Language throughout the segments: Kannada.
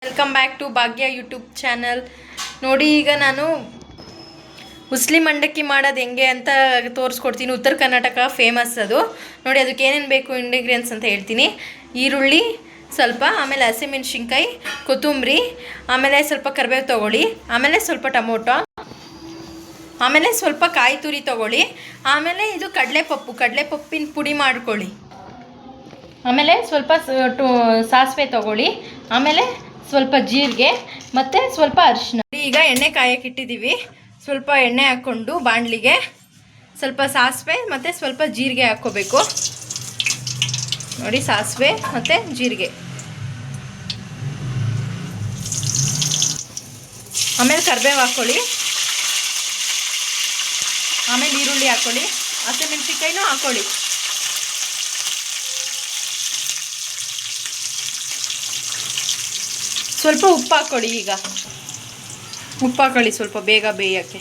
Welcome back to Bhagya YouTube channel. ನೋಡಿ, ಈಗ ನಾನು ಉಸ್ಲಿ ಮಂಡಕ್ಕಿ ಮಾಡೋದು ಹೆಂಗೆ ಅಂತ ತೋರಿಸ್ಕೊಡ್ತೀನಿ. ಉತ್ತರ ಕರ್ನಾಟಕ ಫೇಮಸ್ ಅದು. ನೋಡಿ, ಅದಕ್ಕೆ ಏನೇನು ಬೇಕು ಇಂಗ್ರೀಡಿಯೆಂಟ್ಸ್ ಅಂತ ಹೇಳ್ತೀನಿ. ಈರುಳ್ಳಿ ಸ್ವಲ್ಪ, ಆಮೇಲೆ ಹಸಿಮೆಣ್ಸಿನ್ಕಾಯಿ, ಕೊತ್ತಂಬರಿ, ಆಮೇಲೆ ಸ್ವಲ್ಪ ಕರಿಬೇವು ತೊಗೊಳ್ಳಿ, ಆಮೇಲೆ ಸ್ವಲ್ಪ ಟೊಮೊಟೊ, ಆಮೇಲೆ ಸ್ವಲ್ಪ ಕಾಯಿ ತುರಿ ತೊಗೊಳ್ಳಿ, ಆಮೇಲೆ ಇದು ಕಡಲೆಪಪ್ಪಿನ ಪುಡಿ ಮಾಡ್ಕೊಳ್ಳಿ, ಆಮೇಲೆ ಸ್ವಲ್ಪ ಸಾಸಿವೆ ತೊಗೊಳ್ಳಿ, ಆಮೇಲೆ ಸ್ವಲ್ಪ ಜೀರಿಗೆ ಮತ್ತು ಸ್ವಲ್ಪ ಅರಿಶಿನ. ಈಗ ಎಣ್ಣೆ ಕಾಯಕ್ಕೆ ಇಟ್ಟಿದ್ದೀವಿ. ಸ್ವಲ್ಪ ಎಣ್ಣೆ ಹಾಕ್ಕೊಂಡು ಬಾಣಲಿಗೆ ಸ್ವಲ್ಪ ಸಾಸಿವೆ ಮತ್ತು ಸ್ವಲ್ಪ ಜೀರಿಗೆ ಹಾಕ್ಕೋಬೇಕು. ನೋಡಿ, ಸಾಸಿವೆ ಮತ್ತು ಜೀರಿಗೆ, ಆಮೇಲೆ ಕರಿಬೇವು ಹಾಕ್ಕೊಳ್ಳಿ, ಆಮೇಲೆ ಈರುಳ್ಳಿ ಹಾಕ್ಕೊಳ್ಳಿ, ಹಸಿಮೆಣ್ಸಿನ್ಕಾಯಿನೂ ಹಾಕ್ಕೊಳ್ಳಿ. ಸ್ವಲ್ಪ ಉಪ್ಪು ಹಾಕ್ಕೊಳ್ಳಿ. ಈಗ ಉಪ್ಪು ಹಾಕ್ಕೊಳ್ಳಿ ಸ್ವಲ್ಪ ಬೇಗ ಬೇಯೋಕ್ಕೆ.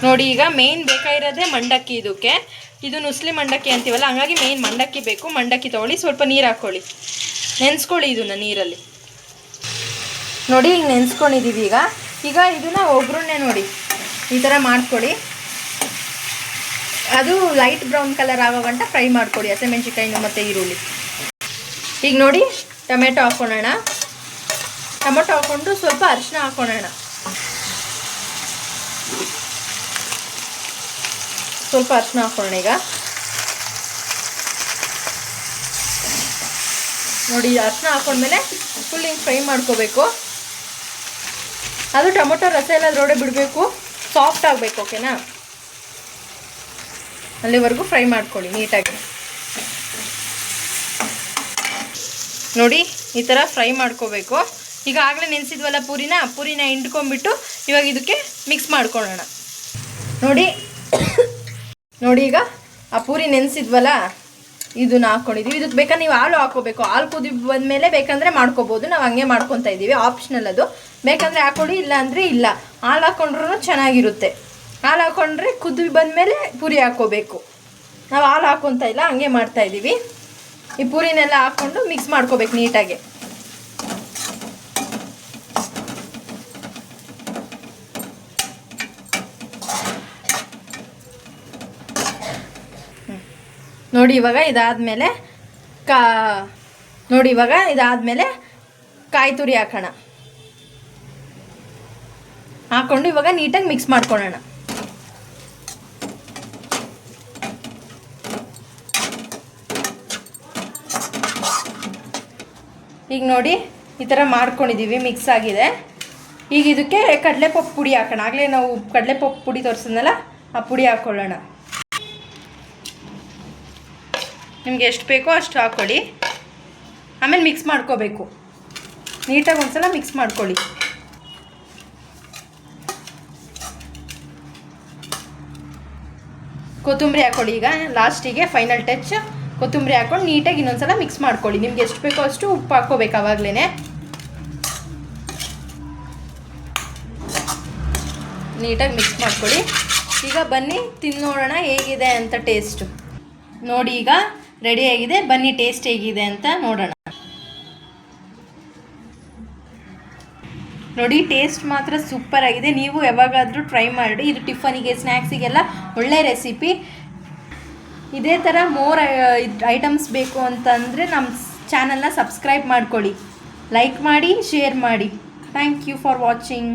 ನೋಡಿ, ಈಗ ಮೇಯ್ನ್ ಬೇಕಾಗಿರೋದೇ ಮಂಡಕ್ಕಿ. ಇದು ನುಸ್ಲಿ ಮಂಡಕ್ಕಿ ಅಂತೀವಲ್ಲ, ಹಂಗಾಗಿ ಮೇಯ್ನ್ ಮಂಡಕ್ಕಿ ಬೇಕು. ಮಂಡಕ್ಕಿ ತೊಗೊಳ್ಳಿ, ಸ್ವಲ್ಪ ನೀರು ಹಾಕ್ಕೊಳ್ಳಿ, ನೆನೆಸ್ಕೊಳ್ಳಿ ಇದನ್ನು ನೀರಲ್ಲಿ. ನೋಡಿ, ಈಗ ನೆನೆಸ್ಕೊಂಡಿದ್ದೀವಿ. ಈಗ ಇದನ್ನು ಒಗ್ಗರಣೆ ನೋಡಿ ಈ ಥರ ಮಾಡ್ಕೊಳ್ಳಿ. ಅದು ಲೈಟ್ ಬ್ರೌನ್ ಕಲರ್ ಆಗೋ ಗಂಟ ಫ್ರೈ ಮಾಡ್ಕೊಳ್ಳಿ, ಹಸಿಮೆಣ್ಸಿನ್ಕಾಯಿನು ಮತ್ತು ಈರುಳ್ಳಿ. ಈಗ ನೋಡಿ, ಟೊಮೆಟೊ ಹಾಕ್ಕೊಳ್ಳೋಣ. ಟೊಮೆಟೊ ಹಾಕ್ಕೊಂಡು ಸ್ವಲ್ಪ ಅರಿಶಿನ ಹಾಕ್ಕೊಳ್ಳೋಣ. ಸ್ವಲ್ಪ ಅರಿಶಿನ ಹಾಕ್ಕೊಳ್ಳೋಣ. ಈಗ ನೋಡಿ, ಅರಿಶಿನ ಹಾಕ್ಕೊಂಡ್ಮೇಲೆ ಫುಲ್ ಹಿಂಗೆ ಫ್ರೈ ಮಾಡ್ಕೋಬೇಕು. ಅದು ಟೊಮೊಟೊ ರಸ ಎಲ್ಲ ಅದರೊಳಗೆ ಬಿಡಬೇಕು, ಸಾಫ್ಟ್ ಆಗಬೇಕು. ಓಕೆನಾ? ಅಲ್ಲಿವರೆಗೂ ಫ್ರೈ ಮಾಡ್ಕೊಳ್ಳಿ ನೀಟಾಗಿ. ನೋಡಿ, ಈ ಥರ ಫ್ರೈ ಮಾಡ್ಕೋಬೇಕು. ಈಗ ಆಗಲೇ ನೆನೆಸಿದ್ವಲ್ಲ ಪೂರಿನ ಹಿಂಡ್ಕೊಂಡ್ಬಿಟ್ಟು ಇವಾಗ ಇದಕ್ಕೆ ಮಿಕ್ಸ್ ಮಾಡ್ಕೊಳ್ಳೋಣ. ನೋಡಿ ಈಗ ಆ ಪೂರಿ ನೆನೆಸಿದ್ವಲ್ಲ ಇದನ್ನ ಹಾಕ್ಕೊಂಡಿದ್ದೀವಿ. ಇದಕ್ಕೆ ಬೇಕಾದ್ರೆ ನೀವು ಹಾಲು ಹಾಕ್ಕೋಬೇಕು. ಹಾಲು ಕುದಿ ಬಂದಮೇಲೆ ಬೇಕಂದರೆ ಮಾಡ್ಕೋಬೋದು. ನಾವು ಹಂಗೆ ಮಾಡ್ಕೊತಾ ಇದ್ದೀವಿ, ಆಪ್ಷನಲ್ ಅದು. ಬೇಕಂದರೆ ಹಾಕ್ಕೊಳ್ಳಿ, ಇಲ್ಲ ಅಂದರೆ ಇಲ್ಲ. ಹಾಲು ಹಾಕ್ಕೊಂಡ್ರೂ ಚೆನ್ನಾಗಿರುತ್ತೆ. ಹಾಲು ಹಾಕ್ಕೊಂಡ್ರೆ ಕುದಿ ಬಂದಮೇಲೆ ಪೂರಿ ಹಾಕ್ಕೋಬೇಕು. ನಾವು ಹಾಲು ಹಾಕ್ಕೊತಾ ಇಲ್ಲ, ಹಂಗೆ ಮಾಡ್ತಾಯಿದ್ದೀವಿ. ಈ ಪೂರಿನೆಲ್ಲ ಹಾಕ್ಕೊಂಡು ಮಿಕ್ಸ್ ಮಾಡ್ಕೋಬೇಕು ನೀಟಾಗಿ. ನೋಡಿ, ಇವಾಗ ಇದಾದಮೇಲೆ ಕಾಯಿ ತುರಿ ಹಾಕೋಣ. ಹಾಕ್ಕೊಂಡು ಇವಾಗ ನೀಟಾಗಿ ಮಿಕ್ಸ್ ಮಾಡ್ಕೊಳ್ಳೋಣ. ಈಗ ನೋಡಿ, ಈ ಥರ ಮಾಡ್ಕೊಂಡಿದ್ದೀವಿ, ಮಿಕ್ಸ್ ಆಗಿದೆ. ಈಗ ಇದಕ್ಕೆ ಕಡಲೆಪಪ್ಪು ಪುಡಿ ಹಾಕೋಣ. ಆಗಲೇ ನಾವು ಕಡಲೆಪಪ್ಪು ಪುಡಿ ತೋರಿಸಿದ್ನಲ್ಲ, ಆ ಪುಡಿ ಹಾಕ್ಕೊಳ್ಳೋಣ. ನಿಮಗೆ ಎಷ್ಟು ಬೇಕೋ ಅಷ್ಟು ಹಾಕ್ಕೊಳ್ಳಿ. ಆಮೇಲೆ ಮಿಕ್ಸ್ ಮಾಡ್ಕೋಬೇಕು ನೀಟಾಗಿ. ಒಂದ್ಸಲ ಮಿಕ್ಸ್ ಮಾಡ್ಕೊಳ್ಳಿ. ಕೊತ್ತಂಬರಿ ಹಾಕ್ಕೊಳ್ಳಿ. ಈಗ ಲಾಸ್ಟಿಗೆ ಫೈನಲ್ ಟಚ್ ಕೊತ್ತಂಬರಿ ಹಾಕ್ಕೊಂಡು ನೀಟಾಗಿ ಇನ್ನೊಂದ್ಸಲ ಮಿಕ್ಸ್ ಮಾಡ್ಕೊಳ್ಳಿ. ನಿಮ್ಗೆ ಎಷ್ಟು ಬೇಕೋ ಅಷ್ಟು ಉಪ್ಪು ಹಾಕ್ಕೋಬೇಕು ಆವಾಗಲೇ. ನೀಟಾಗಿ ಮಿಕ್ಸ್ ಮಾಡ್ಕೊಳ್ಳಿ. ಈಗ ಬನ್ನಿ ತಿನ್ನೋಣ ಹೇಗಿದೆ ಅಂತ ಟೇಸ್ಟು. ನೋಡಿ, ಈಗ ರೆಡಿಯಾಗಿದೆ. ಬನ್ನಿ ಟೇಸ್ಟ್ ಹೇಗಿದೆ ಅಂತ ನೋಡೋಣ. ನೋಡಿ, ಟೇಸ್ಟ್ ಮಾತ್ರ ಸೂಪರ್ ಆಗಿದೆ. ನೀವು ಯಾವಾಗಾದರೂ ಟ್ರೈ ಮಾಡಿ. ಇದು ಟಿಫನಿಗೆ, ಸ್ನ್ಯಾಕ್ಸಿಗೆಲ್ಲ ಒಳ್ಳೆ ರೆಸಿಪಿ. ಇದೇ ಥರ ಮೋರ್ ಐಟಮ್ಸ್ ಬೇಕು ಅಂತಂದರೆ ನಮ್ಮ ಚಾನಲ್ನ ಸಬ್ಸ್ಕ್ರೈಬ್ ಮಾಡ್ಕೊಳ್ಳಿ, ಲೈಕ್ ಮಾಡಿ, ಶೇರ್ ಮಾಡಿ. Thank you for watching.